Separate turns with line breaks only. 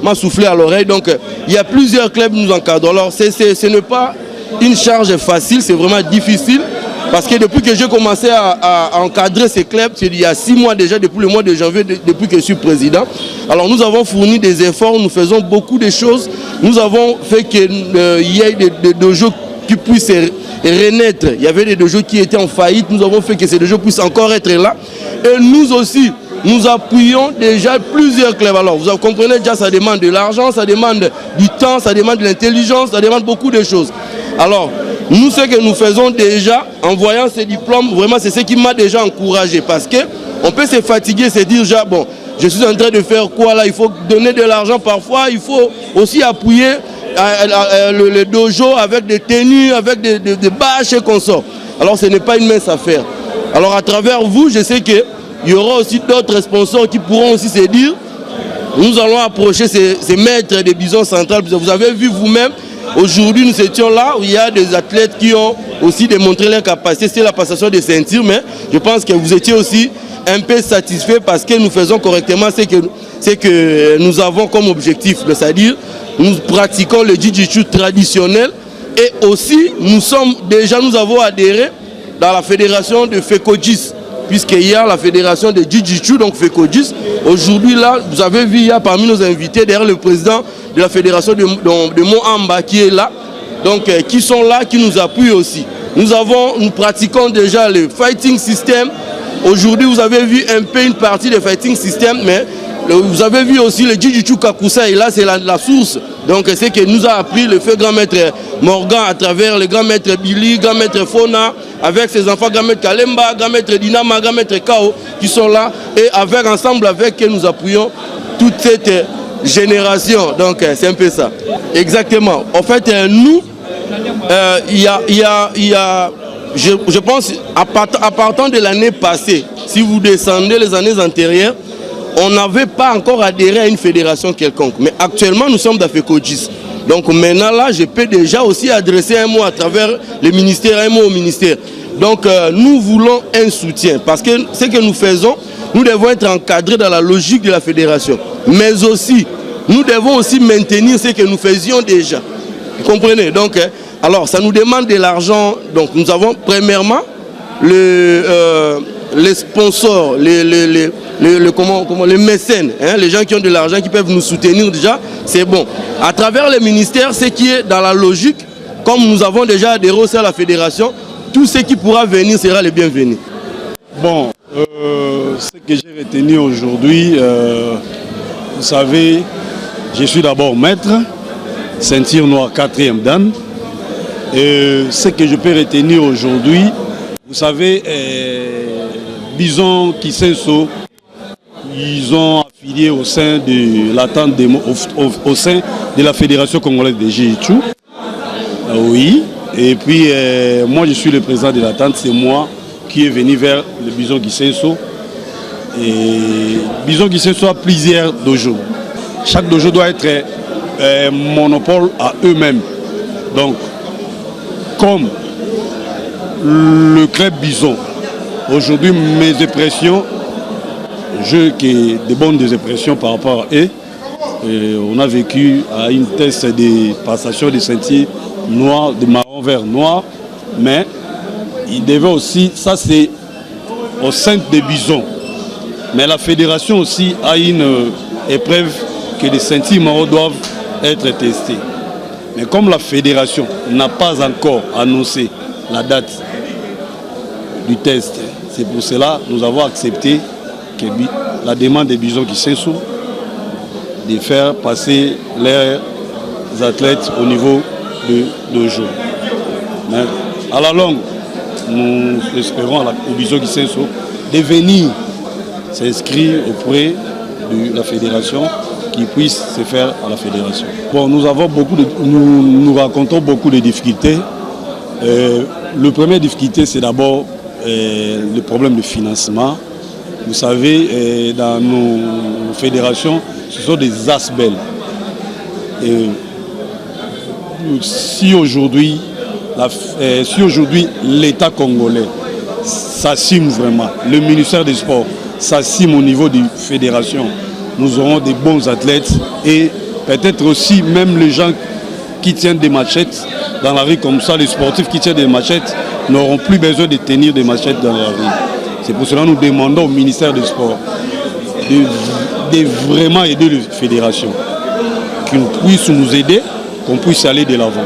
m'a soufflé à l'oreille. Donc il y a plusieurs clubs qui nous encadrent. Alors ce n'est pas une charge facile, c'est vraiment difficile. Parce que depuis que j'ai commencé à encadrer ces clubs, c'est il y a 6 mois déjà, depuis le mois de janvier, depuis que je suis président. Alors nous avons fourni des efforts, nous faisons beaucoup de choses. Nous avons fait qu'il y ait des dojos qui puissent renaître. Il y avait des dojos qui étaient en faillite, nous avons fait que ces dojos puissent encore être là. Et nous aussi, nous appuyons déjà plusieurs clubs. Alors vous comprenez déjà, ça demande de l'argent, ça demande du temps, ça demande de l'intelligence, ça demande beaucoup de choses. Alors, nous, ce que nous faisons déjà, en voyant ces diplômes, vraiment, c'est ce qui m'a déjà encouragé. Parce qu'on peut se fatiguer, se dire, déjà, bon, je suis en train de faire quoi là? Il faut donner de l'argent parfois, il faut aussi appuyer le dojo avec des tenues, avec des bâches et consorts. Alors, ce n'est pas une mince affaire. Alors, à travers vous, je sais qu'il y aura aussi d'autres sponsors qui pourront aussi se dire, nous allons approcher ces maîtres des bisons centrales. Vous avez vu vous-même, aujourd'hui, nous étions là où il y a des athlètes qui ont aussi démontré leur capacité. C'est la passation des ceintures, mais je pense que vous étiez aussi un peu satisfait parce que nous faisons correctement ce que nous avons comme objectif. C'est-à-dire, nous pratiquons le jiu-jitsu traditionnel et aussi, nous avons adhéré dans la fédération de FECOJIS, puisqu'il y a la fédération de jiu-jitsu, donc FECOJIS. Aujourd'hui, là, vous avez vu, il y a parmi nos invités, derrière le président de la fédération de Moamba qui est là, donc qui sont là, qui nous appuient aussi. Nous pratiquons déjà le fighting system. Aujourd'hui, vous avez vu un peu une partie du fighting system, mais vous avez vu aussi le jiu-jitsu Kakusai, là c'est la source. Donc c'est ce que nous a appris le feu grand maître Morgan à travers le grand maître Billy, grand maître Fona, avec ses enfants, grand maître Kalemba, grand maître Dinama, grand maître Kao, qui sont là, et ensemble avec eux, nous appuyons toute cette génération. Donc c'est un peu ça. Exactement. En fait, nous, je pense, à partir de l'année passée, si vous descendez les années antérieures, on n'avait pas encore adhéré à une fédération quelconque. Mais actuellement, nous sommes dans FECOJIS. Donc maintenant, là, je peux déjà aussi adresser un mot à travers le ministère, un mot au ministère. Donc nous voulons un soutien. Parce que ce que nous faisons, nous devons être encadrés dans la logique de la fédération. Mais aussi, nous devons aussi maintenir ce que nous faisions déjà. Vous comprenez? Donc, alors, ça nous demande de l'argent. Donc, nous avons premièrement les sponsors, les mécènes, hein, les gens qui ont de l'argent, qui peuvent nous soutenir déjà, c'est bon. À travers les ministères, ce qui est dans la logique, comme nous avons déjà adhéré à la fédération, tout ce qui pourra venir sera le bienvenu.
Bon, ce que j'ai retenu aujourd'hui, vous savez, je suis d'abord maître, ceinture noire 4e dan. Et ce que je peux retenir aujourd'hui, vous savez, Bison Kisenso, ils ont affilié au sein de l'attente au sein de la Fédération congolaise de jiu-jitsu. Oui. Et puis moi je suis le président de l'attente, c'est moi qui est venu vers le Bison Kisenso. Et Bison Kisenso a plusieurs dojos. Chaque dojo doit être monopole à eux-mêmes. Donc, comme le club Bison, aujourd'hui mes impressions, j'ai des bonnes impressions par rapport à eux. Et on a vécu à une test de passation de sentiers noirs, de marron vers noir, mais il devait aussi, ça c'est au sein des Bisons. Mais la fédération aussi a une épreuve que les sentiers marrons doivent être testés. Mais comme la fédération n'a pas encore annoncé la date du test, c'est pour cela que nous avons accepté que la demande des Bisons Kisenso de faire passer les athlètes au niveau de dojo. Mais à la longue, nous espérons au Bison Kisenso de venir s'inscrire auprès de la fédération qui puisse se faire à la fédération. Bon, nous rencontrons beaucoup de difficultés. Le premier difficulté, c'est d'abord le problème de financement. Vous savez, dans nos fédérations, ce sont des ASBEL. Et si aujourd'hui l'État congolais s'assume vraiment, le ministère des Sports s'assume au niveau des fédérations, nous aurons des bons athlètes et peut-être aussi même les gens qui tiennent des machettes dans la rue comme ça, les sportifs qui tiennent des machettes n'auront plus besoin de tenir des machettes dans la rue. C'est pour cela que nous demandons au ministère des Sports de vraiment aider les fédérations, qu'ils puissent nous aider, qu'on puisse aller de l'avant.